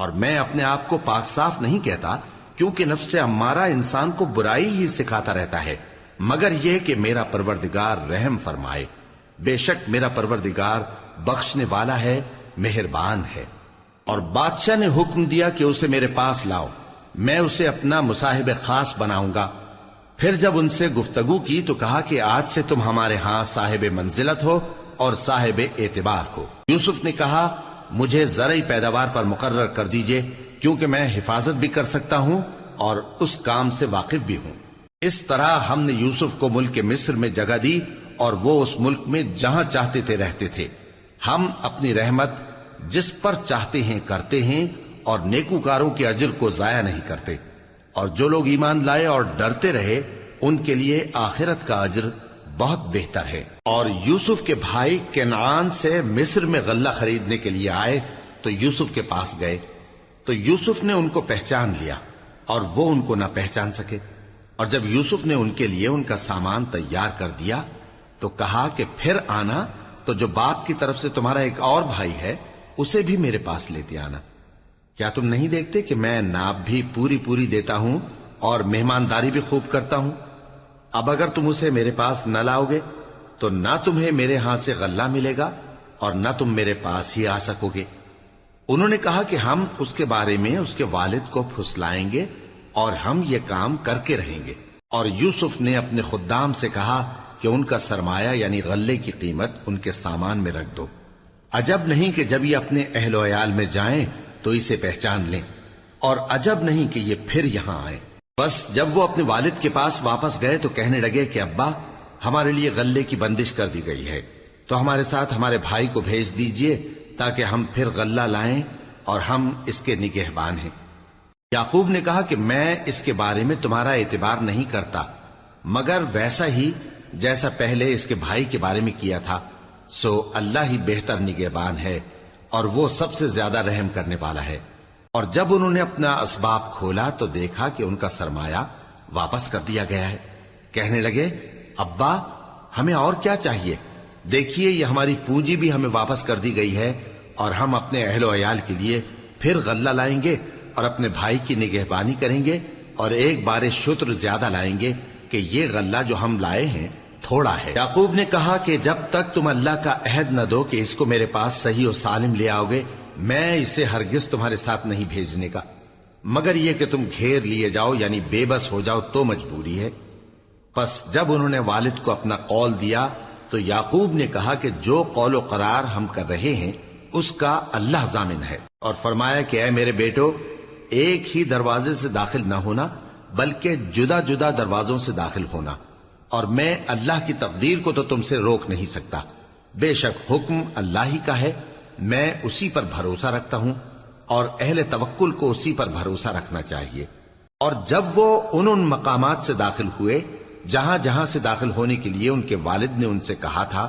اور میں اپنے آپ کو پاک صاف نہیں کہتا، کیونکہ نفس امارہ انسان کو برائی ہی سکھاتا رہتا ہے، مگر یہ کہ میرا پروردگار رحم فرمائے۔ بے شک میرا پروردگار بخشنے والا ہے، مہربان ہے۔ اور بادشاہ نے حکم دیا کہ اسے میرے پاس لاؤ، میں اسے اپنا مصاحب خاص بناؤں گا۔ پھر جب ان سے گفتگو کی تو کہا کہ آج سے تم ہمارے ہاں صاحب منزلت ہو اور صاحب اعتبار ہو۔ یوسف نے کہا مجھے زرعی پیداوار پر مقرر کر دیجئے، کیونکہ میں حفاظت بھی کر سکتا ہوں اور اس کام سے واقف بھی ہوں۔ اس طرح ہم نے یوسف کو ملک مصر میں جگہ دی اور وہ اس ملک میں جہاں چاہتے تھے رہتے تھے۔ ہم اپنی رحمت جس پر چاہتے ہیں کرتے ہیں اور نیکوکاروں کے اجر کو ضائع نہیں کرتے، اور جو لوگ ایمان لائے اور ڈرتے رہے ان کے لیے آخرت کا اجر بہت بہتر ہے۔ اور یوسف کے بھائی کنعان سے مصر میں غلہ خریدنے کے لیے آئے تو یوسف کے پاس گئے، تو یوسف نے ان کو پہچان لیا اور وہ ان کو نہ پہچان سکے۔ اور جب یوسف نے ان کے لیے ان کا سامان تیار کر دیا تو کہا کہ پھر آنا تو جو باپ کی طرف سے تمہارا ایک اور بھائی ہے اسے بھی میرے پاس لیتے آنا۔ کیا تم نہیں دیکھتے کہ میں ناب بھی پوری پوری دیتا ہوں اور مہمانداری بھی خوب کرتا ہوں؟ اب اگر تم اسے میرے پاس نہ لاؤ گے تو نہ تمہیں میرے ہاں سے غلہ ملے گا اور نہ تم میرے پاس ہی آ سکو گے۔ انہوں نے کہا کہ ہم اس کے بارے میں اس کے والد کو پھسلائیں گے اور ہم یہ کام کر کے رہیں گے۔ اور یوسف نے اپنے خدام سے کہا کہ ان کا سرمایہ یعنی غلے کی قیمت ان کے سامان میں رکھ دو۔ عجب نہیں کہ جب یہ اپنے اہل و عیال میں جائیں تو اسے پہچان لیں، اور عجب نہیں کہ یہ پھر یہاں آئے۔ بس جب وہ اپنے والد کے پاس واپس گئے تو کہنے لگے کہ ابا ہمارے لیے غلے کی بندش کر دی گئی ہے، تو ہمارے ساتھ ہمارے بھائی کو بھیج دیجئے تاکہ ہم پھر غلہ لائیں اور ہم اس کے نگہبان ہیں۔ یعقوب نے کہا کہ میں اس کے بارے میں تمہارا اعتبار نہیں کرتا، مگر ویسا ہی جیسا پہلے اس کے بھائی کے بارے میں کیا تھا، سو اللہ ہی بہتر نگہبان ہے اور وہ سب سے زیادہ رحم کرنے والا ہے۔ اور جب انہوں نے اپنا اسباب کھولا تو دیکھا کہ ان کا سرمایہ واپس کر دیا گیا ہے۔ کہنے لگے ابا ہمیں اور کیا چاہیے؟ دیکھیے یہ ہماری پونجی بھی ہمیں واپس کر دی گئی ہے، اور ہم اپنے اہل و عیال کے لیے پھر غلہ لائیں گے اور اپنے بھائی کی نگہبانی کریں گے، اور ایک بار شتر زیادہ لائیں گے کہ یہ غلہ جو ہم لائے ہیں تھوڑا ہے۔ یعقوب نے کہا کہ جب تک تم اللہ کا عہد نہ دو کہ اس کو میرے پاس صحیح و سالم لے آؤ گے، میں اسے ہرگز تمہارے ساتھ نہیں بھیجنے کا، مگر یہ کہ تم گھیر لیے جاؤ یعنی بے بس ہو جاؤ تو مجبوری ہے۔ پس جب انہوں نے والد کو اپنا قول دیا تو یعقوب نے کہا کہ جو قول و قرار ہم کر رہے ہیں اس کا اللہ ضامن ہے، اور فرمایا کہ اے میرے بیٹو ایک ہی دروازے سے داخل نہ ہونا بلکہ جدا جدا دروازوں سے داخل ہونا، اور میں اللہ کی تقدیر کو تو تم سے روک نہیں سکتا، بے شک حکم اللہ ہی کا ہے، میں اسی پر بھروسہ رکھتا ہوں، اور اہل توکل کو اسی پر بھروسہ رکھنا چاہیے۔ اور جب وہ ان مقامات سے داخل ہوئے جہاں جہاں سے داخل ہونے کے لیے ان کے والد نے ان سے کہا تھا،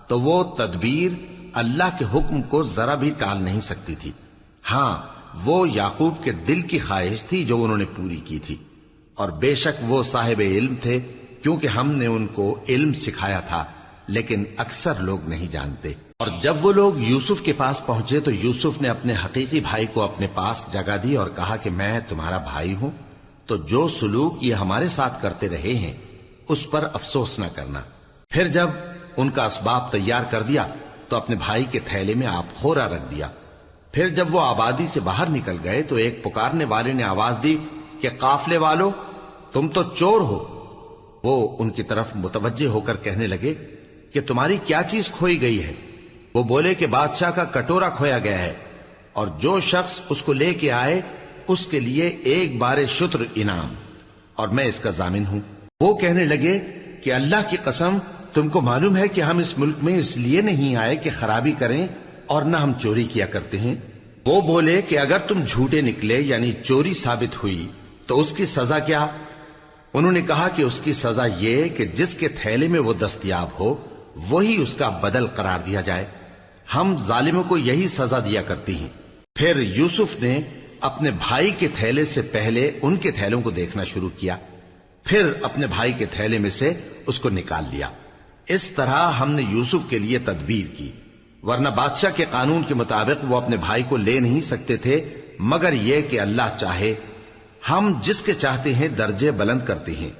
تو وہ تدبیر اللہ کے حکم کو ذرا بھی ٹال نہیں سکتی تھی۔ ہاں وہ یعقوب کے دل کی خواہش تھی جو انہوں نے پوری کی تھی، اور بے شک وہ صاحب علم تھے، کیونکہ ہم نے ان کو علم سکھایا تھا، لیکن اکثر لوگ نہیں جانتے۔ اور جب وہ لوگ یوسف کے پاس پہنچے تو یوسف نے اپنے حقیقی بھائی کو اپنے پاس جگہ دی اور کہا کہ میں تمہارا بھائی ہوں، تو جو سلوک یہ ہمارے ساتھ کرتے رہے ہیں اس پر افسوس نہ کرنا۔ پھر جب ان کا اسباب تیار کر دیا تو اپنے بھائی کے تھیلے میں آپ خورا رکھ دیا۔ پھر جب وہ آبادی سے باہر نکل گئے تو ایک پکارنے والے نے آواز دی کہ قافلے والو تم تو چور ہو۔ وہ ان کی طرف متوجہ ہو کر کہنے لگے کہ تمہاری کیا چیز کھوئی گئی ہے؟ وہ بولے کہ بادشاہ کا کٹورا کھویا گیا ہے، اور جو شخص اس کو لے کے آئے اس کے لیے ایک بار شتر انعام، اور میں اس کا ضامن ہوں۔ وہ کہنے لگے کہ اللہ کی قسم تم کو معلوم ہے کہ ہم اس ملک میں اس لیے نہیں آئے کہ خرابی کریں اور نہ ہم چوری کیا کرتے ہیں۔ وہ بولے کہ اگر تم جھوٹے نکلے یعنی چوری ثابت ہوئی تو اس کی سزا کیا؟ انہوں نے کہا کہ اس کی سزا یہ کہ جس کے تھیلے میں وہ دستیاب ہو وہی اس کا بدل قرار دیا جائے، ہم ظالموں کو یہی سزا دیا کرتی ہیں۔ پھر یوسف نے اپنے بھائی کے تھیلے سے پہلے ان کے تھیلوں کو دیکھنا شروع کیا، پھر اپنے بھائی کے تھیلے میں سے اس کو نکال لیا۔ اس طرح ہم نے یوسف کے لیے تدبیر کی، ورنہ بادشاہ کے قانون کے مطابق وہ اپنے بھائی کو لے نہیں سکتے تھے مگر یہ کہ اللہ چاہے، ہم جس کے چاہتے ہیں درجے بلند کرتے ہیں،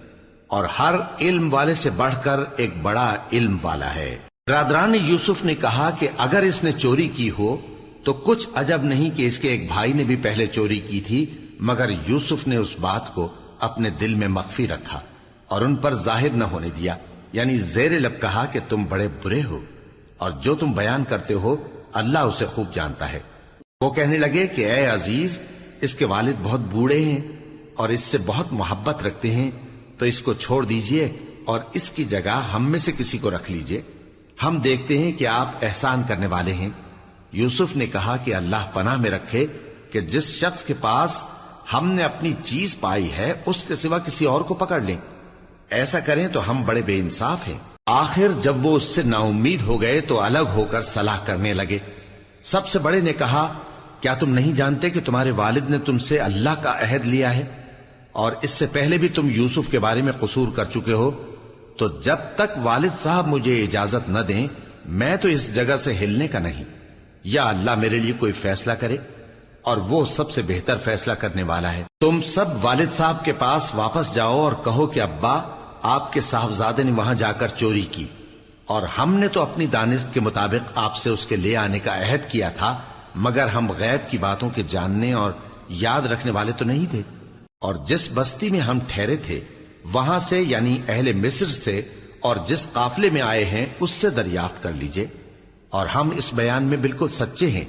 اور ہر علم والے سے بڑھ کر ایک بڑا علم والا ہے۔ برادران یوسف نے کہا کہ اگر اس نے چوری کی ہو تو کچھ عجب نہیں کہ اس کے ایک بھائی نے بھی پہلے چوری کی تھی، مگر یوسف نے اس بات کو اپنے دل میں مخفی رکھا اور ان پر ظاہر نہ ہونے دیا، یعنی زیر لب کہا کہ تم بڑے برے ہو اور جو تم بیان کرتے ہو اللہ اسے خوب جانتا ہے۔ وہ کہنے لگے کہ اے عزیز، اس کے والد بہت بوڑھے ہیں اور اس سے بہت محبت رکھتے ہیں، تو اس کو چھوڑ دیجئے اور اس کی جگہ ہم میں سے کسی کو رکھ لیجئے، ہم دیکھتے ہیں کہ آپ احسان کرنے والے ہیں۔ یوسف نے کہا کہ اللہ پناہ میں رکھے کہ جس شخص کے پاس ہم نے اپنی چیز پائی ہے اس کے سوا کسی اور کو پکڑ لیں، ایسا کریں تو ہم بڑے بے انصاف ہیں۔ آخر جب وہ اس سے نا امید ہو گئے تو الگ ہو کر صلاح کرنے لگے۔ سب سے بڑے نے کہا، کیا تم نہیں جانتے کہ تمہارے والد نے تم سے اللہ کا عہد لیا ہے اور اس سے پہلے بھی تم یوسف کے بارے میں قصور کر چکے ہو؟ تو جب تک والد صاحب مجھے اجازت نہ دیں میں تو اس جگہ سے ہلنے کا نہیں، یا اللہ میرے لیے کوئی فیصلہ کرے، اور وہ سب سے بہتر فیصلہ کرنے والا ہے۔ تم سب والد صاحب کے پاس واپس جاؤ اور کہو کہ ابا، آپ کے صاحبزادے نے وہاں جا کر چوری کی، اور ہم نے تو اپنی دانست کے مطابق آپ سے اس کے لے آنے کا عہد کیا تھا، مگر ہم غیب کی باتوں کے جاننے اور یاد رکھنے والے تو نہیں تھے، اور جس بستی میں ہم ٹھہرے تھے وہاں سے، یعنی اہل مصر سے، اور جس قافلے میں آئے ہیں اس سے دریافت کر لیجئے، اور ہم اس بیان میں بالکل سچے ہیں۔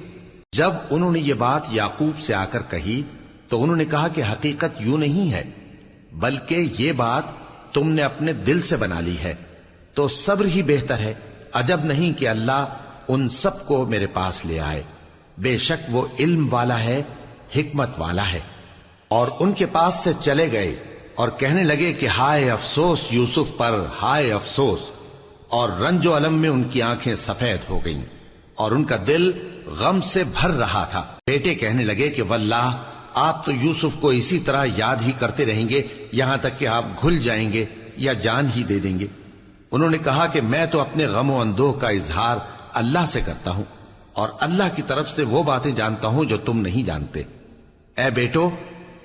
جب انہوں نے یہ بات یعقوب سے آ کر کہی تو انہوں نے کہا کہ حقیقت یوں نہیں ہے، بلکہ یہ بات تم نے اپنے دل سے بنا لی ہے، تو صبر ہی بہتر ہے۔ عجب نہیں کہ اللہ ان سب کو میرے پاس لے آئے، بے شک وہ علم والا ہے، حکمت والا ہے۔ اور ان کے پاس سے چلے گئے اور کہنے لگے کہ ہائے افسوس یوسف پر، ہائے افسوس، اور رنج و الم میں ان کی آنکھیں سفید ہو گئیں اور ان کا دل غم سے بھر رہا تھا۔ بیٹے کہنے لگے کہ واللہ آپ تو یوسف کو اسی طرح یاد ہی کرتے رہیں گے یہاں تک کہ آپ گھل جائیں گے یا جان ہی دے دیں گے۔ انہوں نے کہا کہ میں تو اپنے غم و اندوہ کا اظہار اللہ سے کرتا ہوں، اور اللہ کی طرف سے وہ باتیں جانتا ہوں جو تم نہیں جانتے۔ اے بیٹو،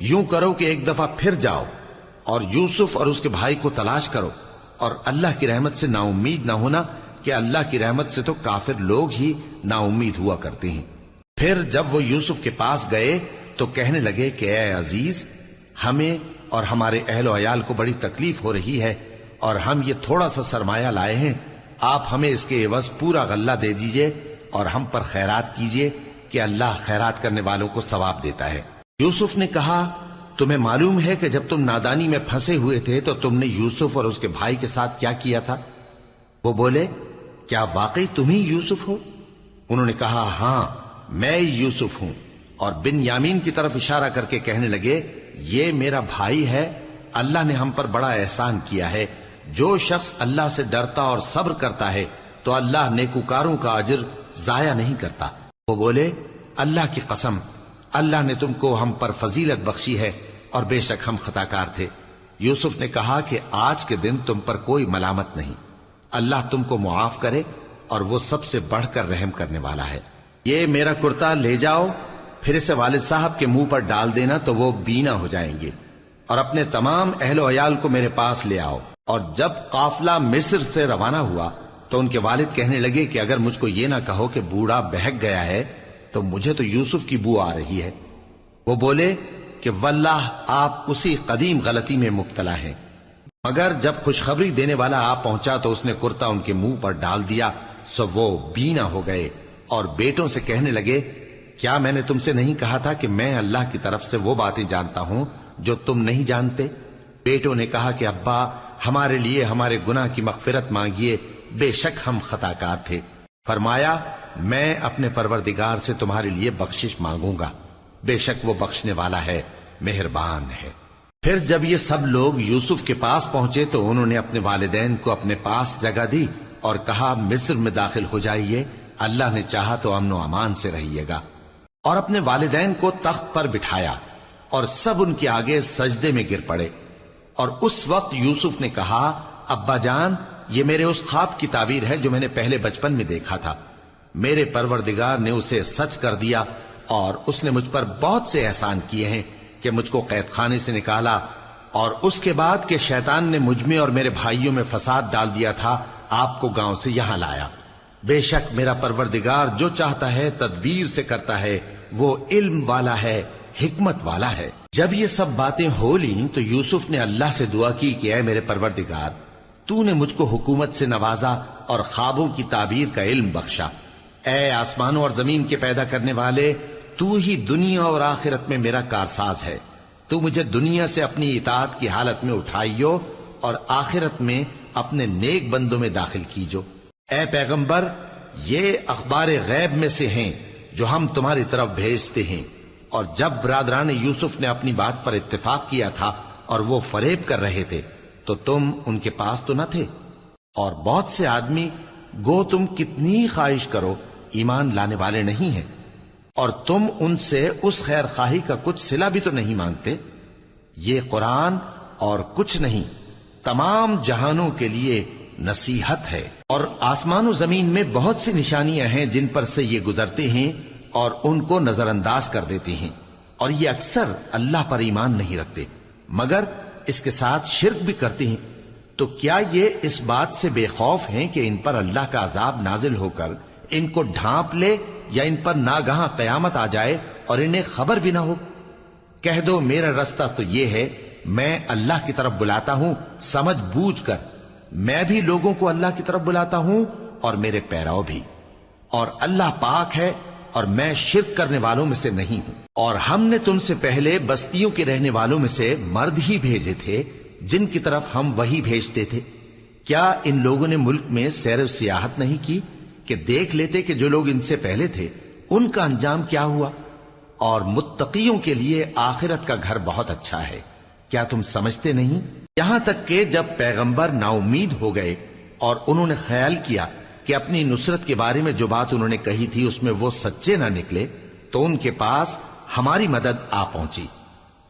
یوں کرو کہ ایک دفعہ پھر جاؤ اور یوسف اور اس کے بھائی کو تلاش کرو، اور اللہ کی رحمت سے نا امید نہ ہونا کہ اللہ کی رحمت سے تو کافر لوگ ہی نا امید ہوا کرتے ہیں۔ پھر جب وہ یوسف کے پاس گئے تو کہنے لگے کہ اے عزیز، ہمیں اور ہمارے اہل و عیال کو بڑی تکلیف ہو رہی ہے، اور ہم یہ تھوڑا سا سرمایہ لائے ہیں، آپ ہمیں اس کے عوض پورا غلہ دے دیجئے اور ہم پر خیرات کیجئے کہ اللہ خیرات کرنے والوں کو ثواب دیتا ہے۔ یوسف نے کہا، تمہیں معلوم ہے کہ جب تم نادانی میں پھنسے ہوئے تھے تو تم نے یوسف اور اس کے بھائی کے ساتھ کیا کیا تھا؟ وہ بولے، کیا واقعی تم ہی یوسف ہو؟ انہوں نے کہا، ہاں میں یوسف ہوں، اور بن یامین کی طرف اشارہ کر کے کہنے لگے، یہ میرا بھائی ہے، اللہ نے ہم پر بڑا احسان کیا ہے۔ جو شخص اللہ سے ڈرتا اور صبر کرتا ہے تو اللہ نیکوکاروں کا اجر ضائع نہیں کرتا۔ وہ بولے، اللہ کی قسم، اللہ نے تم کو ہم پر فضیلت بخشی ہے اور بے شک ہم خطاکار تھے۔ یوسف نے کہا کہ آج کے دن تم پر کوئی ملامت نہیں، اللہ تم کو معاف کرے، اور وہ سب سے بڑھ کر رحم کرنے والا ہے۔ یہ میرا کرتا لے جاؤ، پھر اسے والد صاحب کے منہ پر ڈال دینا تو وہ بینا ہو جائیں گے، اور اپنے تمام اہل و عیال کو میرے پاس لے آؤ۔ اور جب قافلہ مصر سے روانہ ہوا تو ان کے والد کہنے لگے کہ اگر مجھ کو یہ نہ کہو کہ بوڑھا بہک گیا ہے تو مجھے تو یوسف کی بو آ رہی ہے۔ وہ بولے کہ واللہ آپ اسی قدیم غلطی میں مبتلا ہیں۔ مگر جب خوشخبری دینے والا آپ پہنچا تو اس نے کرتا ان کے منہ پر ڈال دیا، سو وہ بینا ہو گئے، اور بیٹوں سے کہنے لگے، کیا میں نے تم سے نہیں کہا تھا کہ میں اللہ کی طرف سے وہ باتیں جانتا ہوں جو تم نہیں جانتے؟ بیٹوں نے کہا کہ ابا، ہمارے لیے ہمارے گناہ کی مغفرت مانگیے، بے شک ہم خطاکار تھے۔ فرمایا، میں اپنے پروردگار سے تمہارے لیے بخشش مانگوں گا، بے شک وہ بخشنے والا ہے، مہربان ہے۔ پھر جب یہ سب لوگ یوسف کے پاس پہنچے تو انہوں نے اپنے والدین کو اپنے پاس جگہ دی اور کہا، مصر میں داخل ہو جائیے، اللہ نے چاہا تو امن و امان سے رہیے گا۔ اور اپنے والدین کو تخت پر بٹھایا اور سب ان کے آگے سجدے میں گر پڑے۔ اور اس وقت یوسف نے کہا، ابا جان، یہ میرے اس خواب کی تعبیر ہے جو میں نے پہلے بچپن میں دیکھا تھا، میرے پروردگار نے اسے سچ کر دیا اور اس نے مجھ پر بہت سے احسان کیے ہیں کہ مجھ کو قید خانے سے نکالا، اور اس کے بعد کہ شیطان نے مجھ میں اور میرے بھائیوں میں فساد ڈال دیا تھا، آپ کو گاؤں سے یہاں لایا۔ بے شک میرا پروردگار جو چاہتا ہے تدبیر سے کرتا ہے، وہ علم والا ہے، حکمت والا ہے۔ جب یہ سب باتیں ہو لیں تو یوسف نے اللہ سے دعا کی کہ اے میرے پروردگار، تو نے مجھ کو حکومت سے نوازا اور خوابوں کی تعبیر کا علم بخشا۔ اے آسمانوں اور زمین کے پیدا کرنے والے، تو ہی دنیا اور آخرت میں میرا کارساز ہے۔ تو مجھے دنیا سے اپنی اطاعت کی حالت میں اٹھائیو اور آخرت میں اپنے نیک بندوں میں داخل کیجو۔ اے پیغمبر، یہ اخبار غیب میں سے ہیں جو ہم تمہاری طرف بھیجتے ہیں۔ اور جب برادران یوسف نے اپنی بات پر اتفاق کیا تھا اور وہ فریب کر رہے تھے تو تم ان کے پاس تو نہ تھے، اور بہت سے آدمی گو تم کتنی خواہش کرو ایمان لانے والے نہیں ہیں، اور تم ان سے اس خیر خواہی کا کچھ صلہ بھی تو نہیں مانگتے۔ یہ قرآن اور کچھ نہیں تمام جہانوں کے لیے نصیحت ہے، اور آسمان و زمین میں بہت سی نشانیاں ہیں جن پر سے یہ گزرتے ہیں اور ان کو نظر انداز کر دیتے ہیں، اور یہ اکثر اللہ پر ایمان نہیں رکھتے مگر اس کے ساتھ شرک بھی کرتے ہیں۔ تو کیا یہ اس بات سے بے خوف ہیں کہ ان پر اللہ کا عذاب نازل ہو کر ان کو ڈھانپ لے، یا ان پر ناگہاں قیامت آ جائے اور انہیں خبر بھی نہ ہو؟ کہہ دو میرا رستہ تو یہ ہے، میں اللہ کی طرف بلاتا ہوں سمجھ بوجھ کر، میں بھی لوگوں کو اللہ کی طرف بلاتا ہوں اور میرے پیراؤ بھی، اور اللہ پاک ہے اور میں شرک کرنے والوں میں سے نہیں ہوں۔ اور ہم نے تم سے پہلے بستیوں کے رہنے والوں میں سے مرد ہی بھیجے تھے جن کی طرف ہم وہی بھیجتے تھے۔ کیا ان لوگوں نے ملک میں سیر و سیاحت نہیں کی کہ دیکھ لیتے کہ جو لوگ ان سے پہلے تھے ان کا انجام کیا ہوا؟ اور متقیوں کے لیے آخرت کا گھر بہت اچھا ہے، کیا تم سمجھتے نہیں؟ یہاں تک کہ جب پیغمبر نا امید ہو گئے اور انہوں نے خیال کیا کہ اپنی نصرت کے بارے میں جو بات انہوں نے کہی تھی اس میں وہ سچے نہ نکلے، تو ان کے پاس ہماری مدد آ پہنچی،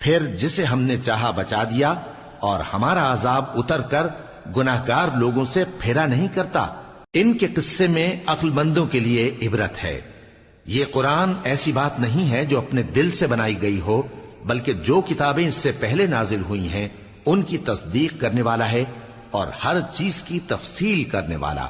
پھر جسے ہم نے چاہا بچا دیا، اور ہمارا عذاب اتر کر گناہگار لوگوں سے پھیرا نہیں کرتا۔ ان کے قصے میں عقل مندوں کے لیے عبرت ہے۔ یہ قرآن ایسی بات نہیں ہے جو اپنے دل سے بنائی گئی ہو، بلکہ جو کتابیں اس سے پہلے نازل ہوئی ہیں ان کی تصدیق کرنے والا ہے، اور ہر چیز کی تفصیل کرنے والا،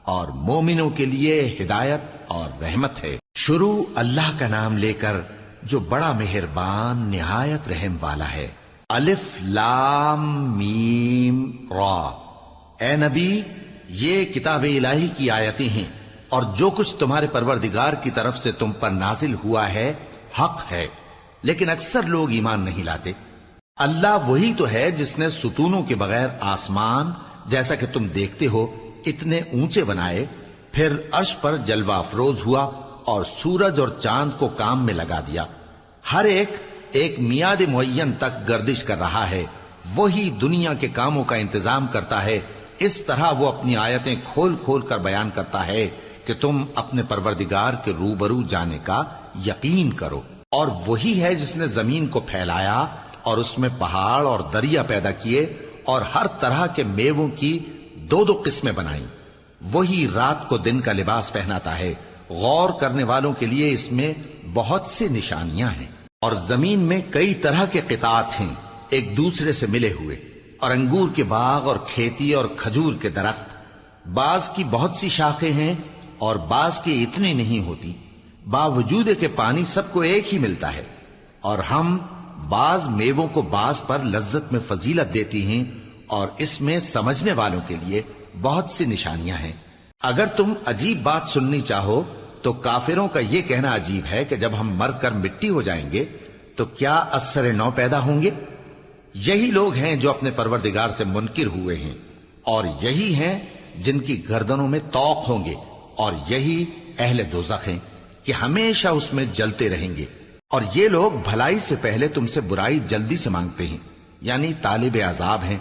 اور مومنوں کے لیے ہدایت اور رحمت ہے۔ شروع اللہ کا نام لے کر جو بڑا مہربان نہایت رحم والا ہے۔ الف لام میم را۔ اے نبی، یہ کتاب الہی کی آیتیں ہیں، اور جو کچھ تمہارے پروردگار کی طرف سے تم پر نازل ہوا ہے حق ہے، لیکن اکثر لوگ ایمان نہیں لاتے۔ اللہ وہی تو ہے جس نے ستونوں کے بغیر آسمان جیسا کہ تم دیکھتے ہو اتنے اونچے بنائے، پھر عرش پر جلوہ افروز ہوا اور سورج اور چاند کو کام میں لگا دیا، ہر ایک میعاد معین تک گردش کر رہا ہے۔ وہی دنیا کے کاموں کا انتظام کرتا ہے، اس طرح وہ اپنی آیتیں کھول کھول کر بیان کرتا ہے کہ تم اپنے پروردگار کے روبرو جانے کا یقین کرو۔ اور وہی ہے جس نے زمین کو پھیلایا اور اس میں پہاڑ اور دریا پیدا کیے اور ہر طرح کے میووں کی دو دو قسمیں بنائیں۔ وہی رات کو دن کا لباس پہناتا ہے، غور کرنے والوں کے لیے اس میں بہت سی نشانیاں ہیں۔ اور زمین میں کئی طرح کے قطعات ہیں ایک دوسرے سے ملے ہوئے، اور انگور کے باغ اور کھیتی اور کھجور کے درخت، بعض کی بہت سی شاخیں ہیں اور بعض کی اتنی نہیں ہوتی، باوجود کہ پانی سب کو ایک ہی ملتا ہے۔ اور ہم بعض میووں کو بعض پر لذت میں فضیلت دیتی ہیں، اور اس میں سمجھنے والوں کے لیے بہت سی نشانیاں ہیں۔ اگر تم عجیب بات سننی چاہو تو کافروں کا یہ کہنا عجیب ہے کہ جب ہم مر کر مٹی ہو جائیں گے تو کیا از سر نو پیدا ہوں گے؟ یہی لوگ ہیں جو اپنے پروردگار سے منکر ہوئے ہیں، اور یہی ہیں جن کی گردنوں میں طوق ہوں گے، اور یہی اہل دوزخ ہیں کہ ہمیشہ اس میں جلتے رہیں گے۔ اور یہ لوگ بھلائی سے پہلے تم سے برائی جلدی سے مانگتے ہیں، یعنی طالب عذاب ہیں،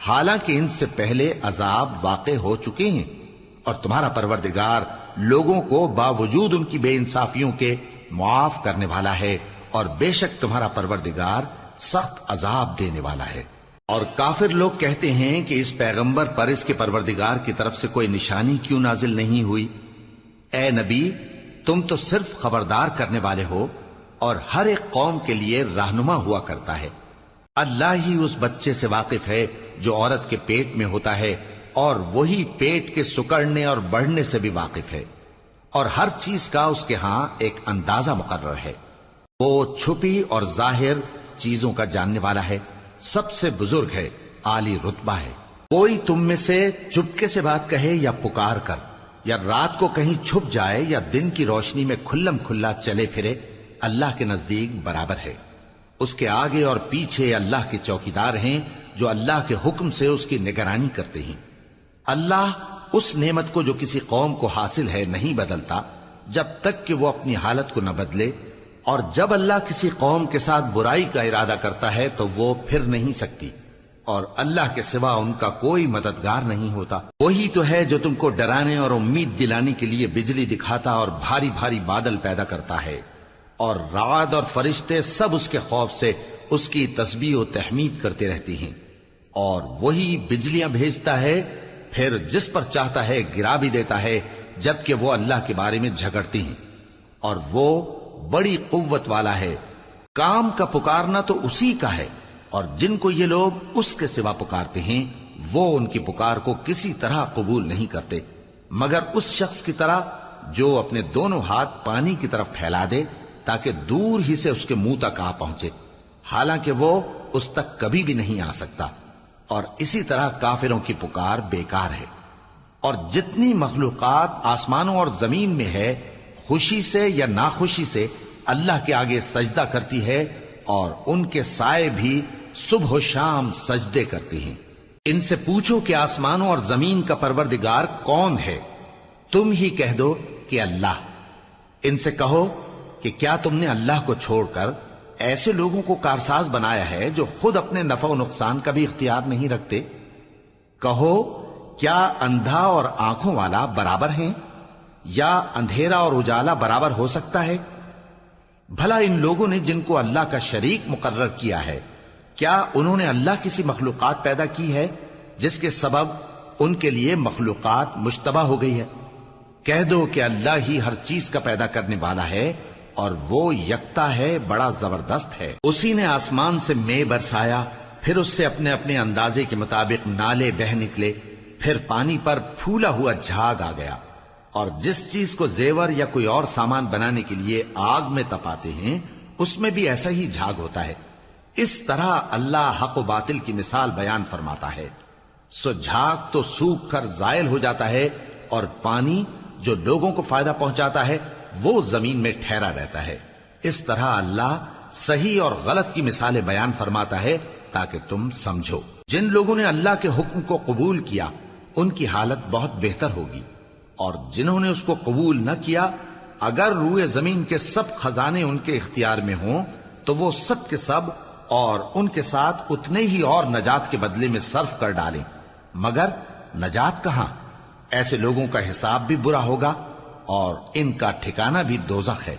حالانکہ ان سے پہلے عذاب واقع ہو چکے ہیں۔ اور تمہارا پروردگار لوگوں کو باوجود ان کی بے انصافیوں کے معاف کرنے والا ہے، اور بے شک تمہارا پروردگار سخت عذاب دینے والا ہے۔ اور کافر لوگ کہتے ہیں کہ اس پیغمبر پر اس کے پروردگار کی طرف سے کوئی نشانی کیوں نازل نہیں ہوئی؟ اے نبی، تم تو صرف خبردار کرنے والے ہو، اور ہر ایک قوم کے لیے رہنما ہوا کرتا ہے۔ اللہ ہی اس بچے سے واقف ہے جو عورت کے پیٹ میں ہوتا ہے، اور وہی پیٹ کے سکڑنے اور بڑھنے سے بھی واقف ہے، اور ہر چیز کا اس کے ہاں ایک اندازہ مقرر ہے۔ وہ چھپی اور ظاہر چیزوں کا جاننے والا ہے، سب سے بزرگ ہے، عالی رتبہ ہے۔ کوئی تم میں سے چپکے سے بات کہے یا پکار کر، یا رات کو کہیں چھپ جائے یا دن کی روشنی میں کھلم کھلا چلے پھرے، اللہ کے نزدیک برابر ہے۔ اس کے آگے اور پیچھے اللہ کے چوکیدار ہیں جو اللہ کے حکم سے اس کی نگرانی کرتے ہیں۔ اللہ اس نعمت کو جو کسی قوم کو حاصل ہے نہیں بدلتا جب تک کہ وہ اپنی حالت کو نہ بدلے، اور جب اللہ کسی قوم کے ساتھ برائی کا ارادہ کرتا ہے تو وہ پھر نہیں سکتی، اور اللہ کے سوا ان کا کوئی مددگار نہیں ہوتا۔ وہی تو ہے جو تم کو ڈرانے اور امید دلانے کے لیے بجلی دکھاتا اور بھاری بھاری بادل پیدا کرتا ہے، اور رعد اور فرشتے سب اس کے خوف سے اس کی تسبیح و تحمید کرتے رہتے ہیں۔ اور وہی بجلیاں بھیجتا ہے، پھر جس پر چاہتا ہے گرا بھی دیتا ہے، جبکہ وہ اللہ کے بارے میں جھگڑتے ہیں، اور وہ بڑی قوت والا ہے۔ کام کا پکارنا تو اسی کا ہے، اور جن کو یہ لوگ اس کے سوا پکارتے ہیں وہ ان کی پکار کو کسی طرح قبول نہیں کرتے، مگر اس شخص کی طرح جو اپنے دونوں ہاتھ پانی کی طرف پھیلا دے تاکہ دور ہی سے اس کے منہ تک آ پہنچے، حالانکہ وہ اس تک کبھی بھی نہیں آ سکتا۔ اور اسی طرح کافروں کی پکار بیکار ہے۔ اور جتنی مخلوقات آسمانوں اور زمین میں ہے، خوشی سے یا ناخوشی سے اللہ کے آگے سجدہ کرتی ہے، اور ان کے سائے بھی صبح و شام سجدے کرتے ہیں۔ ان سے پوچھو کہ آسمانوں اور زمین کا پروردگار کون ہے؟ تم ہی کہہ دو کہ اللہ۔ ان سے کہو کہ کیا تم نے اللہ کو چھوڑ کر ایسے لوگوں کو کارساز بنایا ہے جو خود اپنے نفع و نقصان کا بھی اختیار نہیں رکھتے؟ کہو کیا اندھا اور آنکھوں والا برابر ہیں، یا اندھیرا اور اجالا برابر ہو سکتا ہے؟ بھلا ان لوگوں نے جن کو اللہ کا شریک مقرر کیا ہے، کیا انہوں نے اللہ کسی مخلوقات پیدا کی ہے جس کے سبب ان کے لیے مخلوقات مشتبہ ہو گئی ہے؟ کہہ دو کہ اللہ ہی ہر چیز کا پیدا کرنے والا ہے، اور وہ یکتا ہے، بڑا زبردست ہے۔ اسی نے آسمان سے مے برسایا، پھر اس سے اپنے اپنے اندازے کے مطابق نالے بہ نکلے، پھر پانی پر پھولا ہوا جھاگ آ گیا۔ اور جس چیز کو زیور یا کوئی اور سامان بنانے کے لیے آگ میں تپاتے ہیں اس میں بھی ایسا ہی جھاگ ہوتا ہے۔ اس طرح اللہ حق و باطل کی مثال بیان فرماتا ہے۔ سو جھاگ تو سوکھ کر زائل ہو جاتا ہے، اور پانی جو لوگوں کو فائدہ پہنچاتا ہے وہ زمین میں ٹھہرا رہتا ہے۔ اس طرح اللہ صحیح اور غلط کی مثالیں بیان فرماتا ہے تاکہ تم سمجھو۔ جن لوگوں نے اللہ کے حکم کو قبول کیا ان کی حالت بہت بہتر ہوگی، اور جنہوں نے اس کو قبول نہ کیا، اگر روئے زمین کے سب خزانے ان کے اختیار میں ہوں تو وہ سب کے سب اور ان کے ساتھ اتنے ہی اور نجات کے بدلے میں صرف کر ڈالیں، مگر نجات کہاں؟ ایسے لوگوں کا حساب بھی برا ہوگا، اور ان کا ٹھکانہ بھی دوزخ ہے،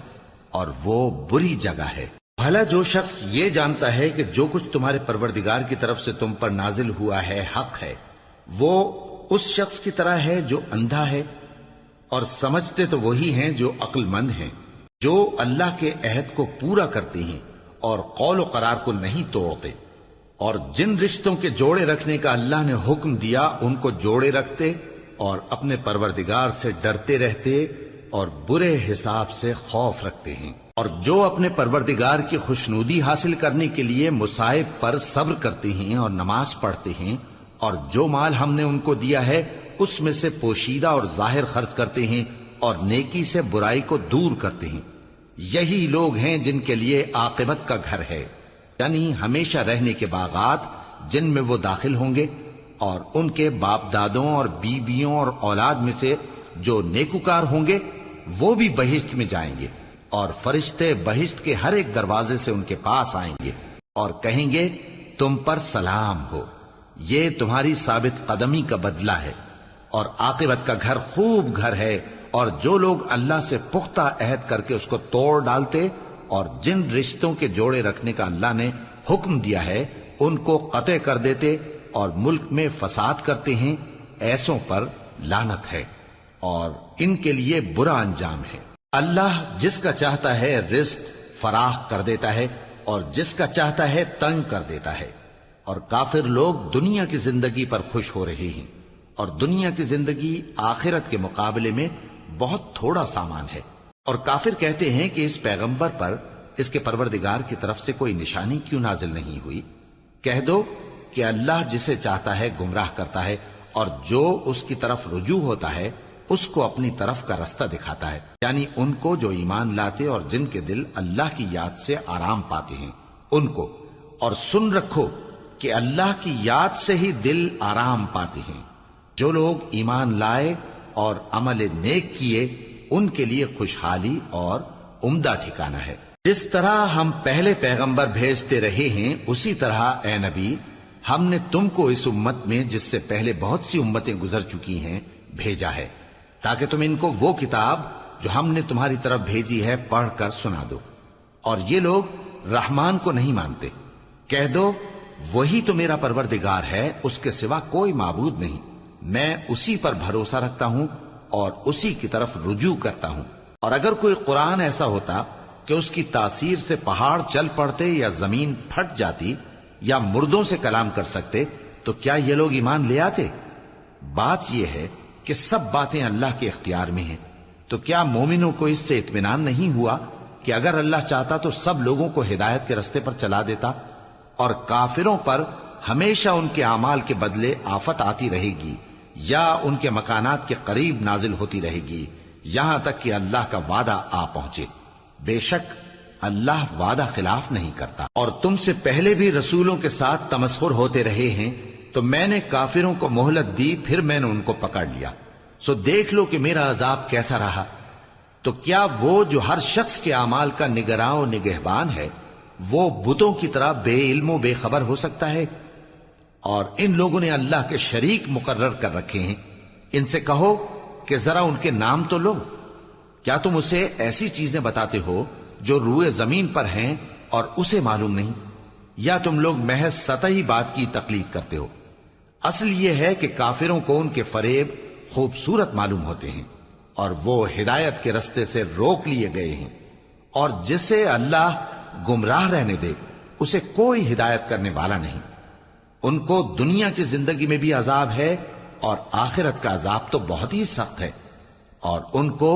اور وہ بری جگہ ہے۔ بھلا جو شخص یہ جانتا ہے کہ جو کچھ تمہارے پروردگار کی طرف سے تم پر نازل ہوا ہے حق ہے، وہ اس شخص کی طرح ہے جو اندھا ہے، اور سمجھتے تو وہی ہیں جو عقل مند ہیں، جو اللہ کے عہد کو پورا کرتے ہیں اور قول و قرار کو نہیں توڑتے، اور جن رشتوں کے جوڑے رکھنے کا اللہ نے حکم دیا ان کو جوڑے رکھتے، اور اپنے پروردگار سے ڈرتے رہتے اور برے حساب سے خوف رکھتے ہیں، اور جو اپنے پروردگار کی خوشنودی حاصل کرنے کے لیے مصائب پر صبر کرتے ہیں اور نماز پڑھتے ہیں، اور جو مال ہم نے ان کو دیا ہے اس میں سے پوشیدہ اور ظاہر خرچ کرتے ہیں، اور نیکی سے برائی کو دور کرتے ہیں، یہی لوگ ہیں جن کے لیے عاقبت کا گھر ہے، یعنی ہمیشہ رہنے کے باغات جن میں وہ داخل ہوں گے، اور ان کے باپ دادوں اور بیویوں اور اولاد میں سے جو نیکوکار ہوں گے وہ بھی بہشت میں جائیں گے، اور فرشتے بہشت کے ہر ایک دروازے سے ان کے پاس آئیں گے اور کہیں گے تم پر سلام ہو، یہ تمہاری ثابت قدمی کا بدلہ ہے، اور عاقبت کا گھر خوب گھر ہے۔ اور جو لوگ اللہ سے پختہ عہد کر کے اس کو توڑ ڈالتے اور جن رشتوں کے جوڑے رکھنے کا اللہ نے حکم دیا ہے ان کو قطع کر دیتے اور ملک میں فساد کرتے ہیں، ایسوں پر لعنت ہے اور ان کے لیے برا انجام ہے۔ اللہ جس کا چاہتا ہے رزق فراخ کر دیتا ہے اور جس کا چاہتا ہے تنگ کر دیتا ہے۔ اور کافر لوگ دنیا کی زندگی پر خوش ہو رہے ہیں، اور دنیا کی زندگی آخرت کے مقابلے میں بہت تھوڑا سامان ہے۔ اور کافر کہتے ہیں کہ اس پیغمبر پر اس کے پروردگار کی طرف سے کوئی نشانی کیوں نازل نہیں ہوئی؟ کہہ دو کہ اللہ جسے چاہتا ہے گمراہ کرتا ہے، اور جو اس کی طرف رجوع ہوتا ہے اس کو اپنی طرف کا رستہ دکھاتا ہے، یعنی ان کو جو ایمان لاتے اور جن کے دل اللہ کی یاد سے آرام پاتے ہیں ان کو۔ اور سن رکھو کہ اللہ کی یاد سے ہی دل آرام پاتے ہیں۔ جو لوگ ایمان لائے اور عمل نیک کیے ان کے لیے خوشحالی اور عمدہ ٹھکانہ ہے۔ جس طرح ہم پہلے پیغمبر بھیجتے رہے ہیں اسی طرح اے نبی ہم نے تم کو اس امت میں جس سے پہلے بہت سی امتیں گزر چکی ہیں بھیجا ہے، تاکہ تم ان کو وہ کتاب جو ہم نے تمہاری طرف بھیجی ہے پڑھ کر سنا دو۔ اور یہ لوگ رحمان کو نہیں مانتے۔ کہہ دو وہی تو میرا پروردگار ہے، اس کے سوا کوئی معبود نہیں، میں اسی پر بھروسہ رکھتا ہوں اور اسی کی طرف رجوع کرتا ہوں۔ اور اگر کوئی قرآن ایسا ہوتا کہ اس کی تاثیر سے پہاڑ چل پڑتے یا زمین پھٹ جاتی یا مردوں سے کلام کر سکتے تو کیا یہ لوگ ایمان لے آتے؟ بات یہ ہے کہ سب باتیں اللہ کے اختیار میں ہیں، تو کیا مومنوں کو اس سے اطمینان نہیں ہوا کہ اگر اللہ چاہتا تو سب لوگوں کو ہدایت کے رستے پر چلا دیتا؟ اور کافروں پر ہمیشہ ان کے اعمال کے بدلے آفت آتی رہے گی یا ان کے مکانات کے قریب نازل ہوتی رہے گی یہاں تک کہ اللہ کا وعدہ آ پہنچے۔ بے شک اللہ وعدہ خلاف نہیں کرتا۔ اور تم سے پہلے بھی رسولوں کے ساتھ تمسخر ہوتے رہے ہیں، تو میں نے کافروں کو مہلت دی، پھر میں نے ان کو پکڑ لیا، سو دیکھ لو کہ میرا عذاب کیسا رہا۔ تو کیا وہ جو ہر شخص کے اعمال کا نگراں و نگہبان ہے وہ بتوں کی طرح بے علم و بے خبر ہو سکتا ہے؟ اور ان لوگوں نے اللہ کے شریک مقرر کر رکھے ہیں۔ ان سے کہو کہ ذرا ان کے نام تو لو۔ کیا تم اسے ایسی چیزیں بتاتے ہو جو روئے زمین پر ہیں اور اسے معلوم نہیں، یا تم لوگ محض سطحی بات کی تقلید کرتے ہو؟ اصل یہ ہے کہ کافروں کو ان کے فریب خوبصورت معلوم ہوتے ہیں اور وہ ہدایت کے رستے سے روک لیے گئے ہیں، اور جسے اللہ گمراہ رہنے دے اسے کوئی ہدایت کرنے والا نہیں۔ ان کو دنیا کی زندگی میں بھی عذاب ہے اور آخرت کا عذاب تو بہت ہی سخت ہے، اور ان کو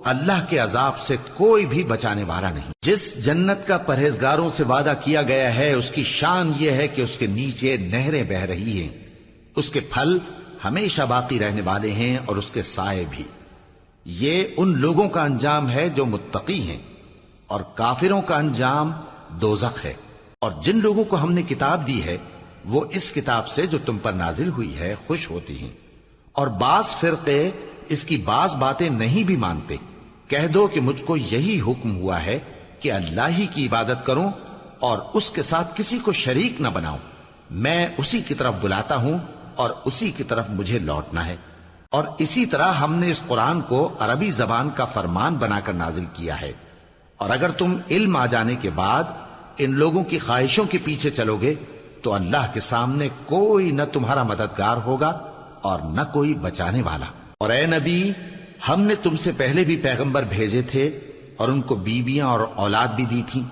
اللہ کے عذاب سے کوئی بھی بچانے والا نہیں۔ جس جنت کا پرہیزگاروں سے وعدہ کیا گیا ہے اس کی شان یہ ہے کہ اس کے نیچے نہریں بہ رہی ہیں، اس کے پھل ہمیشہ باقی رہنے والے ہیں اور اس کے سائے بھی۔ یہ ان لوگوں کا انجام ہے جو متقی ہیں، اور کافروں کا انجام دوزخ ہے۔ اور جن لوگوں کو ہم نے کتاب دی ہے وہ اس کتاب سے جو تم پر نازل ہوئی ہے خوش ہوتی ہیں، اور بعض فرقے اس کی بعض باتیں نہیں بھی مانتے۔ کہہ دو کہ مجھ کو یہی حکم ہوا ہے کہ اللہ ہی کی عبادت کروں اور اس کے ساتھ کسی کو شریک نہ بناؤں، میں اسی کی طرف بلاتا ہوں اور اسی کی طرف مجھے لوٹنا ہے۔ اور اسی طرح ہم نے اس قرآن کو عربی زبان کا فرمان بنا کر نازل کیا ہے، اور اگر تم علم آ جانے کے بعد ان لوگوں کی خواہشوں کے پیچھے چلو گے تو اللہ کے سامنے کوئی نہ تمہارا مددگار ہوگا اور نہ کوئی بچانے والا۔ اور اے نبی ہم نے تم سے پہلے بھی پیغمبر بھیجے تھے اور ان کو بیویاں اور اولاد بھی دی تھیں،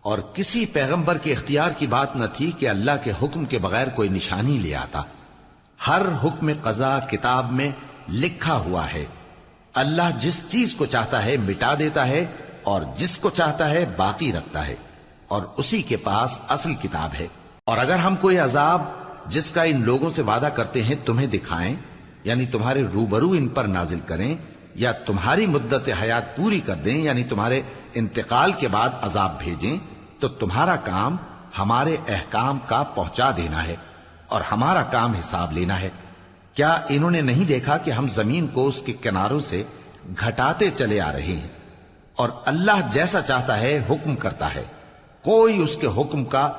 اور کسی پیغمبر کے اختیار کی بات نہ تھی کہ اللہ کے حکم کے بغیر کوئی نشانی لے آتا۔ ہر حکم قضا کتاب میں لکھا ہوا ہے۔ اللہ جس چیز کو چاہتا ہے مٹا دیتا ہے اور جس کو چاہتا ہے باقی رکھتا ہے، اور اسی کے پاس اصل کتاب ہے۔ اور اگر ہم کوئی عذاب جس کا ان لوگوں سے وعدہ کرتے ہیں تمہیں دکھائیں، یعنی تمہارے روبرو ان پر نازل کریں، یا تمہاری مدت حیات پوری کر دیں، یعنی تمہارے انتقال کے بعد عذاب بھیجیں، تو تمہارا کام ہمارے احکام کا پہنچا دینا ہے اور ہمارا کام حساب لینا ہے۔ کیا انہوں نے نہیں دیکھا کہ ہم زمین کو اس کے کناروں سے گھٹاتے چلے آ رہے ہیں؟ اور اللہ جیسا چاہتا ہے حکم کرتا ہے، کوئی اس کے حکم کا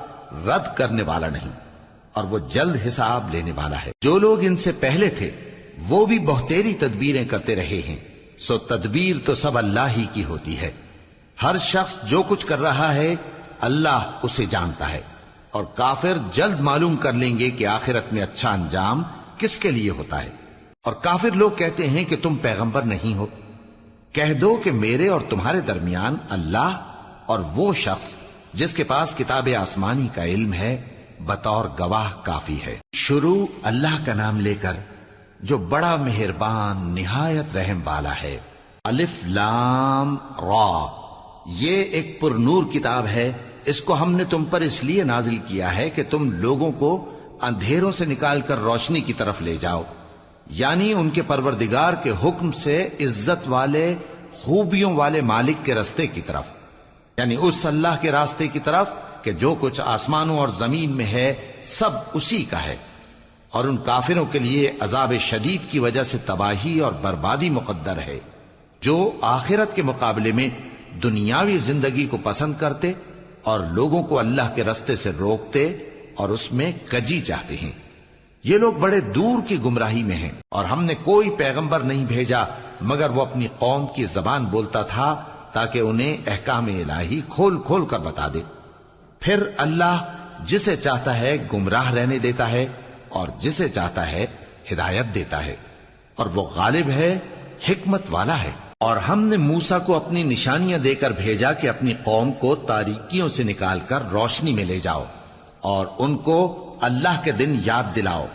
رد کرنے والا نہیں، اور وہ جلد حساب لینے والا ہے۔ جو لوگ ان سے پہلے تھے وہ بھی بہتیری تدبیریں کرتے رہے ہیں، سو تدبیر تو سب اللہ ہی کی ہوتی ہے۔ ہر شخص جو کچھ کر رہا ہے اللہ اسے جانتا ہے، اور کافر جلد معلوم کر لیں گے کہ آخرت میں اچھا انجام کس کے لیے ہوتا ہے۔ اور کافر لوگ کہتے ہیں کہ تم پیغمبر نہیں ہو۔ کہہ دو کہ میرے اور تمہارے درمیان اللہ اور وہ شخص جس کے پاس کتاب آسمانی کا علم ہے بطور گواہ کافی ہے۔ شروع اللہ کا نام لے کر جو بڑا مہربان نہایت رحم والا ہے۔ الف لام را، یہ ایک پر نور کتاب ہے، اس کو ہم نے تم پر اس لیے نازل کیا ہے کہ تم لوگوں کو اندھیروں سے نکال کر روشنی کی طرف لے جاؤ، یعنی ان کے پروردگار کے حکم سے عزت والے خوبیوں والے مالک کے راستے کی طرف، یعنی اس اللہ کے راستے کی طرف کہ جو کچھ آسمانوں اور زمین میں ہے سب اسی کا ہے، اور ان کافروں کے لیے عذاب شدید کی وجہ سے تباہی اور بربادی مقدر ہے، جو آخرت کے مقابلے میں دنیاوی زندگی کو پسند کرتے اور لوگوں کو اللہ کے راستے سے روکتے اور اس میں کجی چاہتے ہیں۔ یہ لوگ بڑے دور کی گمراہی میں ہیں، اور ہم نے کوئی پیغمبر نہیں بھیجا مگر وہ اپنی قوم کی زبان بولتا تھا تاکہ انہیں احکام الہی کھول کھول کر بتا دے۔ پھر اللہ جسے چاہتا ہے گمراہ رہنے دیتا ہے اور جسے چاہتا ہے ہدایت دیتا ہے، اور وہ غالب ہے، حکمت والا ہے۔ اور ہم نے موسیٰ کو اپنی نشانیاں دے کر بھیجا کہ اپنی قوم کو تاریکیوں سے نکال کر روشنی میں لے جاؤ اور ان کو اللہ کے دن یاد دلاؤ،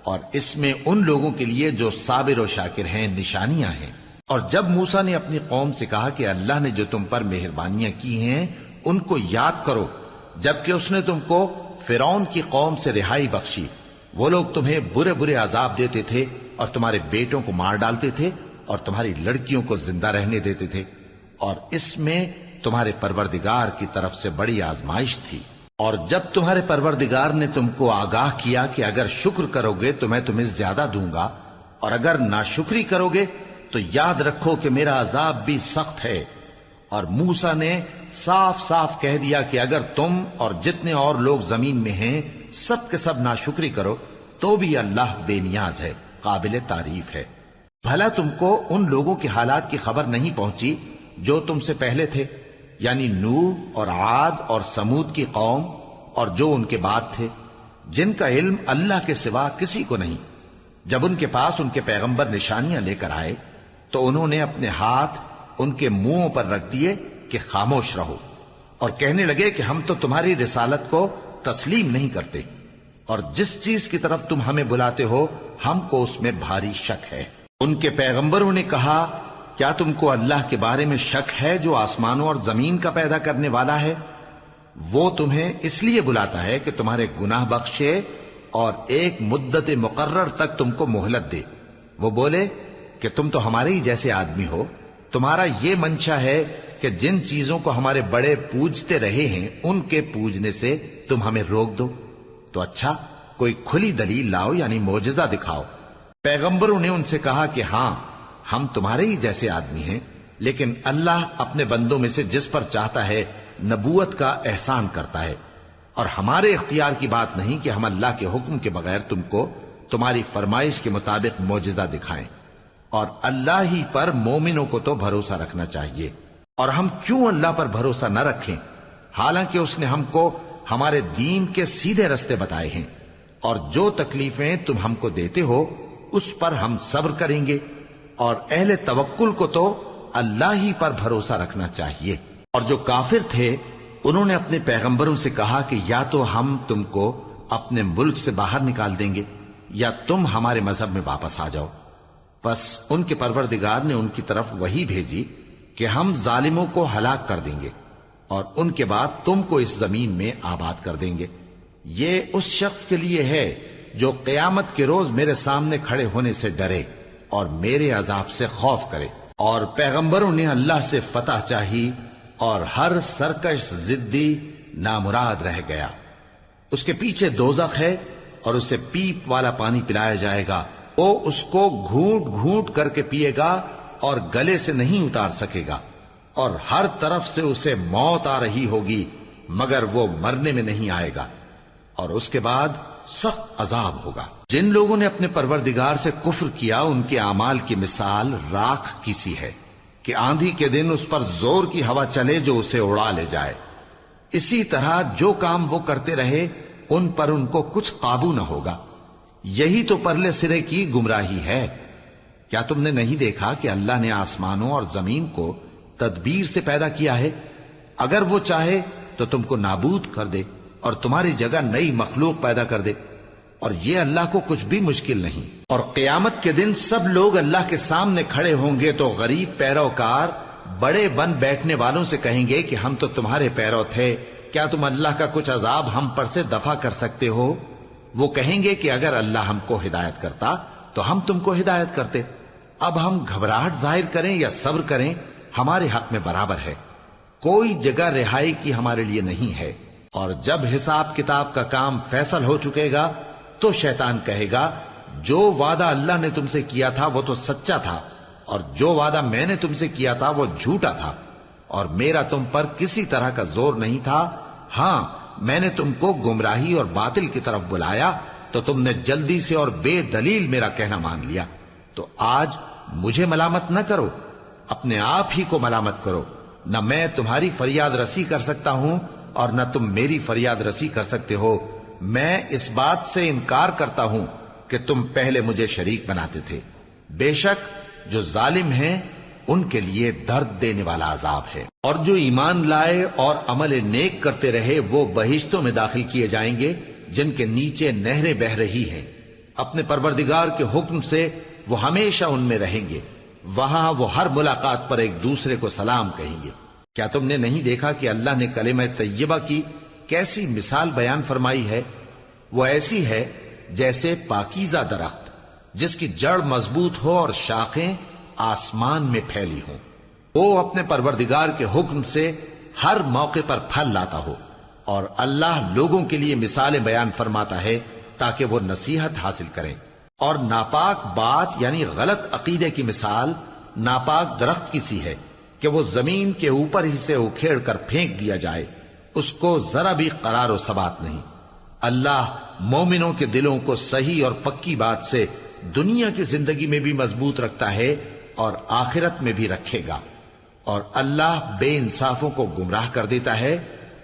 اور اس میں ان لوگوں کے لیے جو صابر و شاکر ہیں نشانیاں ہیں۔ اور جب موسیٰ نے اپنی قوم سے کہا کہ اللہ نے جو تم پر مہربانیاں کی ہیں ان کو یاد کرو، جبکہ اس نے تم کو فرعون کی قوم سے رہائی بخشی، وہ لوگ تمہیں برے برے عذاب دیتے تھے اور تمہارے بیٹوں کو مار ڈالتے تھے اور تمہاری لڑکیوں کو زندہ رہنے دیتے تھے، اور اس میں تمہارے پروردگار کی طرف سے بڑی آزمائش تھی۔ اور جب تمہارے پروردگار نے تم کو آگاہ کیا کہ اگر شکر کرو گے تو میں تمہیں زیادہ دوں گا، اور اگر ناشکری کرو گے تو یاد رکھو کہ میرا عذاب بھی سخت ہے۔ اور موسیٰ نے صاف صاف کہہ دیا کہ اگر تم اور جتنے اور لوگ زمین میں ہیں سب کے سب ناشکری کرو تو بھی اللہ بے نیاز ہے، قابل تعریف ہے۔ بھلا تم کو ان لوگوں کے حالات کی خبر نہیں پہنچی جو تم سے پہلے تھے، یعنی نوح اور عاد اور سمود کی قوم اور جو ان کے بعد تھے، جن کا علم اللہ کے سوا کسی کو نہیں۔ جب ان کے پاس ان کے پیغمبر نشانیاں لے کر آئے تو انہوں نے اپنے ہاتھ ان کے منہوں پر رکھ دیے کہ خاموش رہو، اور کہنے لگے کہ ہم تو تمہاری رسالت کو تسلیم نہیں کرتے، اور جس چیز کی طرف تم ہمیں بلاتے ہو ہم کو اس میں بھاری شک ہے۔ ان کے پیغمبروں نے کہا، کیا تم کو اللہ کے بارے میں شک ہے جو آسمانوں اور زمین کا پیدا کرنے والا ہے؟ وہ تمہیں اس لیے بلاتا ہے کہ تمہارے گناہ بخشے اور ایک مدت مقرر تک تم کو مہلت دے۔ وہ بولے کہ تم تو ہمارے ہی جیسے آدمی ہو، تمہارا یہ منشا ہے کہ جن چیزوں کو ہمارے بڑے پوجتے رہے ہیں ان کے پوجنے سے تم ہمیں روک دو، تو اچھا کوئی کھلی دلیل لاؤ، یعنی معجزہ دکھاؤ۔ پیغمبروں نے ان سے کہا کہ ہاں ہم تمہارے ہی جیسے آدمی ہیں، لیکن اللہ اپنے بندوں میں سے جس پر چاہتا ہے نبوت کا احسان کرتا ہے، اور ہمارے اختیار کی بات نہیں کہ ہم اللہ کے حکم کے بغیر تم کو تمہاری فرمائش کے مطابق معجزہ دکھائیں، اور اللہ ہی پر مومنوں کو تو بھروسہ رکھنا چاہیے۔ اور ہم کیوں اللہ پر بھروسہ نہ رکھیں حالانکہ اس نے ہم کو ہمارے دین کے سیدھے رستے بتائے ہیں، اور جو تکلیفیں تم ہم کو دیتے ہو اس پر ہم صبر کریں گے، اور اہل توکل کو تو اللہ ہی پر بھروسہ رکھنا چاہیے۔ اور جو کافر تھے انہوں نے اپنے پیغمبروں سے کہا کہ یا تو ہم تم کو اپنے ملک سے باہر نکال دیں گے یا تم ہمارے مذہب میں واپس آ جاؤ۔ بس ان کے پروردگار نے ان کی طرف وحی بھیجی کہ ہم ظالموں کو ہلاک کر دیں گے اور ان کے بعد تم کو اس زمین میں آباد کر دیں گے۔ یہ اس شخص کے لیے ہے جو قیامت کے روز میرے سامنے کھڑے ہونے سے ڈرے اور میرے عذاب سے خوف کرے۔ اور پیغمبروں نے اللہ سے فتح چاہی اور ہر سرکش ضدی نامراد رہ گیا۔ اس کے پیچھے دوزخ ہے اور اسے پیپ والا پانی پلایا جائے گا، وہ اس کو گھونٹ گھونٹ کر کے پیے گا اور گلے سے نہیں اتار سکے گا، اور ہر طرف سے اسے موت آ رہی ہوگی مگر وہ مرنے میں نہیں آئے گا، اور اس کے بعد سخت عذاب ہوگا۔ جن لوگوں نے اپنے پروردگار سے کفر کیا ان کے اعمال کی مثال راکھ کی سی ہے کہ آندھی کے دن اس پر زور کی ہوا چلے جو اسے اڑا لے جائے۔ اسی طرح جو کام وہ کرتے رہے ان پر ان کو کچھ قابو نہ ہوگا۔ یہی تو پرلے سرے کی گمراہی ہے۔ کیا تم نے نہیں دیکھا کہ اللہ نے آسمانوں اور زمین کو تدبیر سے پیدا کیا ہے؟ اگر وہ چاہے تو تم کو نابود کر دے اور تمہاری جگہ نئی مخلوق پیدا کر دے، اور یہ اللہ کو کچھ بھی مشکل نہیں۔ اور قیامت کے دن سب لوگ اللہ کے سامنے کھڑے ہوں گے تو غریب پیروکار بڑے بن بیٹھنے والوں سے کہیں گے کہ ہم تو تمہارے پیرو تھے، کیا تم اللہ کا کچھ عذاب ہم پر سے دفع کر سکتے ہو؟ وہ کہیں گے کہ اگر اللہ ہم کو ہدایت کرتا تو ہم تم کو ہدایت کرتے۔ اب ہم گھبراہٹ ظاہر کریں یا صبر کریں ہمارے حق میں برابر ہے، کوئی جگہ رہائی کی ہمارے لیے نہیں ہے۔ اور جب حساب کتاب کا کام فیصل ہو چکے گا تو شیطان کہے گا جو وعدہ اللہ نے تم سے کیا تھا وہ تو سچا تھا، اور جو وعدہ میں نے تم سے کیا تھا وہ جھوٹا تھا، اور میرا تم پر کسی طرح کا زور نہیں تھا۔ ہاں، میں نے تم کو گمراہی اور باطل کی طرف بلایا تو تم نے جلدی سے اور بے دلیل میرا کہنا مان لیا۔ تو آج مجھے ملامت نہ کرو، اپنے آپ ہی کو ملامت کرو۔ نہ میں تمہاری فریاد رسی کر سکتا ہوں اور نہ تم میری فریاد رسی کر سکتے ہو۔ میں اس بات سے انکار کرتا ہوں کہ تم پہلے مجھے شریک بناتے تھے۔ بے شک جو ظالم ہیں ان کے لیے درد دینے والا عذاب ہے۔ اور جو ایمان لائے اور عمل نیک کرتے رہے وہ بہشتوں میں داخل کیے جائیں گے جن کے نیچے نہریں بہ رہی ہیں۔ اپنے پروردگار کے حکم سے وہ ہمیشہ ان میں رہیں گے، وہاں وہ ہر ملاقات پر ایک دوسرے کو سلام کہیں گے۔ کیا تم نے نہیں دیکھا کہ اللہ نے کلمہ طیبہ کی کیسی مثال بیان فرمائی ہے؟ وہ ایسی ہے جیسے پاکیزہ درخت جس کی جڑ مضبوط ہو اور شاخیں آسمان میں پھیلی ہوں۔ وہ اپنے پروردگار کے حکم سے ہر موقع پر پھل لاتا ہو، اور اللہ لوگوں کے لیے مثالیں بیان فرماتا ہے تاکہ وہ نصیحت حاصل کریں۔ اور ناپاک بات یعنی غلط عقیدے کی مثال ناپاک درخت کی سی ہے کہ وہ زمین کے اوپر ہی سے اکھیڑ کر پھینک دیا جائے، اس کو ذرا بھی قرار و ثبات نہیں۔ اللہ مومنوں کے دلوں کو صحیح اور پکی بات سے دنیا کی زندگی میں بھی مضبوط رکھتا ہے اور آخرت میں بھی رکھے گا، اور اللہ بے انصافوں کو گمراہ کر دیتا ہے،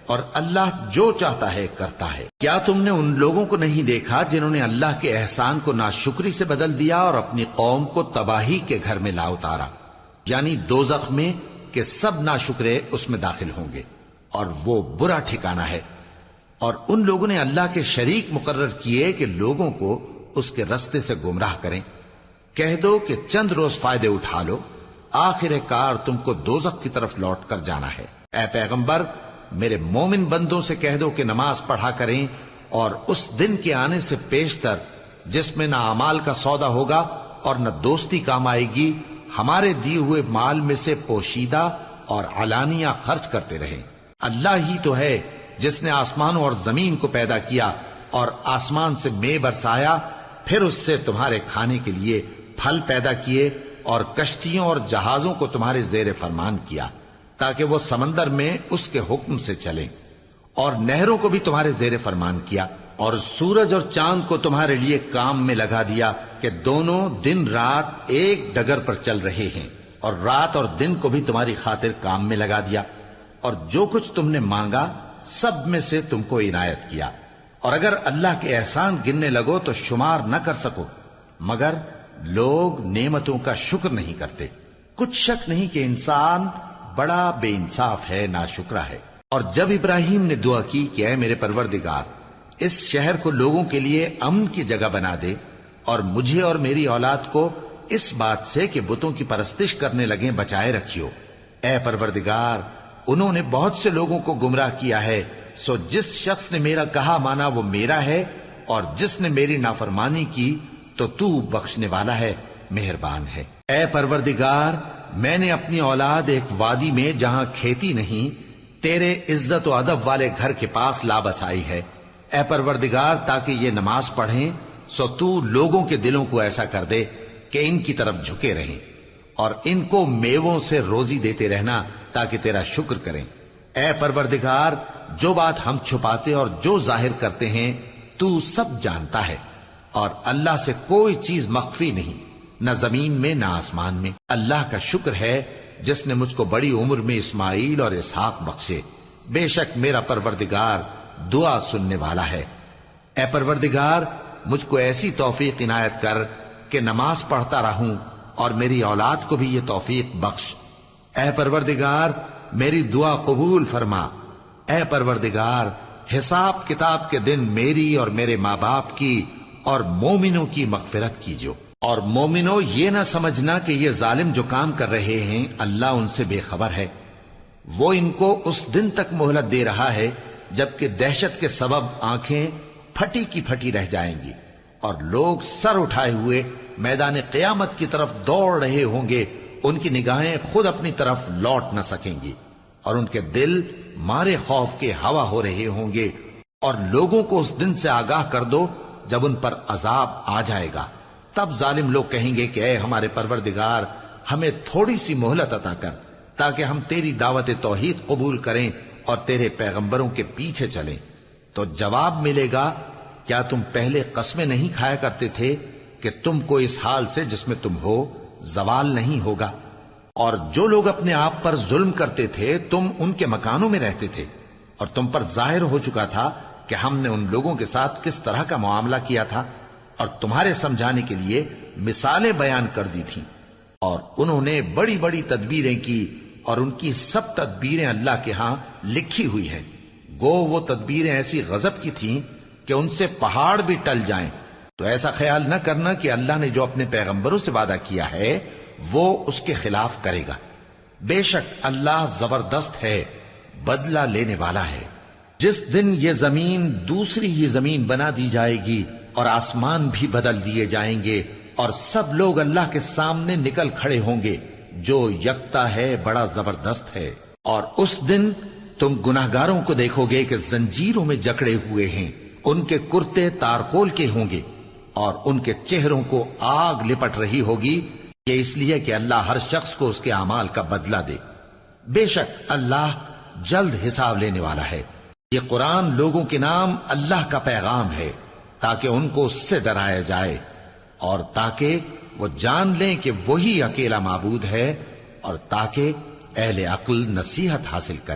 اور اللہ جو چاہتا ہے کرتا ہے۔ کیا تم نے ان لوگوں کو نہیں دیکھا جنہوں نے اللہ کے احسان کو ناشکری سے بدل دیا اور اپنی قوم کو تباہی کے گھر میں لا اتارا، یعنی دوزخ میں، کہ سب ناشکرے اس میں داخل ہوں گے اور وہ برا ٹھکانہ ہے۔ اور ان لوگوں نے اللہ کے شریک مقرر کیے کہ لوگوں کو اس کے رستے سے گمراہ کریں۔ کہہ دو کہ چند روز فائدے اٹھا لو، آخر کار تم کو دوزخ کی طرف لوٹ کر جانا ہے۔ اے پیغمبر، میرے مومن بندوں سے کہہ دو کہ نماز پڑھا کریں، اور اس دن کے آنے سے پیشتر جس میں نہ اعمال کا سودا ہوگا اور نہ دوستی کام آئے گی، ہمارے دیے ہوئے مال میں سے پوشیدہ اور علانیہ خرچ کرتے رہیں۔ اللہ ہی تو ہے جس نے آسمانوں اور زمین کو پیدا کیا اور آسمان سے مے برسایا، پھر اس سے تمہارے کھانے کے لیے پھل پیدا کیے اور کشتیوں اور جہازوں کو تمہارے زیر فرمان کیا تاکہ وہ سمندر میں اس کے حکم سے چلیں، اور نہروں کو بھی تمہارے زیر فرمان کیا، اور سورج اور چاند کو تمہارے لیے کام میں لگا دیا کہ دونوں دن رات ایک ڈگر پر چل رہے ہیں، اور رات اور دن کو بھی تمہاری خاطر کام میں لگا دیا، اور جو کچھ تم نے مانگا سب میں سے تم کو عنایت کیا۔ اور اگر اللہ کے احسان گننے لگو تو شمار نہ کر سکو، مگر لوگ نعمتوں کا شکر نہیں کرتے۔ کچھ شک نہیں کہ انسان بڑا بے انصاف ہے، ناشکرا ہے۔ اور جب ابراہیم نے دعا کی کہ اے میرے پروردگار، اس شہر کو لوگوں کے لیے امن کی جگہ بنا دے، اور مجھے اور میری اولاد کو اس بات سے کہ بتوں کی پرستش کرنے لگیں بچائے رکھیو۔ اے پروردگار، انہوں نے بہت سے لوگوں کو گمراہ کیا ہے، سو جس شخص نے میرا کہا مانا وہ میرا ہے، اور جس نے میری نافرمانی کی تو تو بخشنے والا ہے، مہربان ہے۔ اے پروردگار، میں نے اپنی اولاد ایک وادی میں جہاں کھیتی نہیں، تیرے عزت و ادب والے گھر کے پاس لا بسائی ہے۔ اے پروردگار، تاکہ یہ نماز پڑھیں، سو تو لوگوں کے دلوں کو ایسا کر دے کہ ان کی طرف جھکے رہیں، اور ان کو میووں سے روزی دیتے رہنا تاکہ تیرا شکر کریں۔ اے پروردگار، جو بات ہم چھپاتے اور جو ظاہر کرتے ہیں تو سب جانتا ہے، اور اللہ سے کوئی چیز مخفی نہیں، نہ زمین میں نہ آسمان میں۔ اللہ کا شکر ہے جس نے مجھ کو بڑی عمر میں اسماعیل اور اسحاق بخشے، بے شک میرا پروردگار دعا سننے والا ہے۔ اے پروردگار، مجھ کو ایسی توفیق عنایت کر کہ نماز پڑھتا رہوں، اور میری اولاد کو بھی یہ توفیق بخش۔ اے پروردگار، میری دعا قبول فرما۔ اے پروردگار، حساب کتاب کے دن میری اور میرے ماں باپ کی اور مومنوں کی مغفرت کیجو۔ اور مومنوں، یہ نہ سمجھنا کہ یہ ظالم جو کام کر رہے ہیں اللہ ان سے بے خبر ہے۔ وہ ان کو اس دن تک مہلت دے رہا ہے جبکہ دہشت کے سبب آنکھیں پھٹی کی پھٹی رہ جائیں گی اور لوگ سر اٹھائے ہوئے میدان قیامت کی طرف دوڑ رہے ہوں گے۔ ان کی نگاہیں خود اپنی طرف لوٹ نہ سکیں گی اور ان کے دل مارے خوف کے ہوا ہو رہے ہوں گے۔ اور لوگوں کو اس دن سے آگاہ کر دو جب ان پر عذاب آ جائے گا۔ تب ظالم لوگ کہیں گے کہ اے ہمارے پروردگار، ہمیں تھوڑی سی مہلت عطا کر تاکہ ہم تیری دعوت توحید قبول کریں اور تیرے پیغمبروں کے پیچھے چلیں۔ تو جواب ملے گا، کیا تم پہلے قسمیں نہیں کھایا کرتے تھے کہ تم کو اس حال سے جس میں تم ہو زوال نہیں ہوگا؟ اور جو لوگ اپنے آپ پر ظلم کرتے تھے تم ان کے مکانوں میں رہتے تھے، اور تم پر ظاہر ہو چکا تھا کہ ہم نے ان لوگوں کے ساتھ کس طرح کا معاملہ کیا تھا، اور تمہارے سمجھانے کے لیے مثالیں بیان کر دی تھیں۔ اور انہوں نے بڑی بڑی تدبیریں کی، اور ان کی سب تدبیریں اللہ کے ہاں لکھی ہوئی ہیں۔ گو وہ تدبیریں ایسی غضب کی تھیں کہ ان سے پہاڑ بھی ٹل جائیں۔ تو ایسا خیال نہ کرنا کہ اللہ نے جو اپنے پیغمبروں سے وعدہ کیا ہے وہ اس کے خلاف کرے گا۔ بے شک اللہ زبردست ہے، بدلہ لینے والا ہے۔ جس دن یہ زمین دوسری ہی زمین بنا دی جائے گی اور آسمان بھی بدل دیے جائیں گے اور سب لوگ اللہ کے سامنے نکل کھڑے ہوں گے، جو یکتا ہے بڑا زبردست ہے۔ اور اس دن تم گناہگاروں کو دیکھو گے کہ زنجیروں میں جکڑے ہوئے ہیں، ان کے کرتے تارکول کے ہوں گے اور ان کے چہروں کو آگ لپٹ رہی ہوگی، یہ اس لیے کہ اللہ ہر شخص کو اس کے اعمال کا بدلہ دے۔ بے شک اللہ جلد حساب لینے والا ہے۔ یہ قرآن لوگوں کے نام اللہ کا پیغام ہے تاکہ ان کو اس سے ڈرایا جائے اور تاکہ وہ جان لیں کہ وہی اکیلا معبود ہے، اور تاکہ اہل عقل نصیحت حاصل کریں۔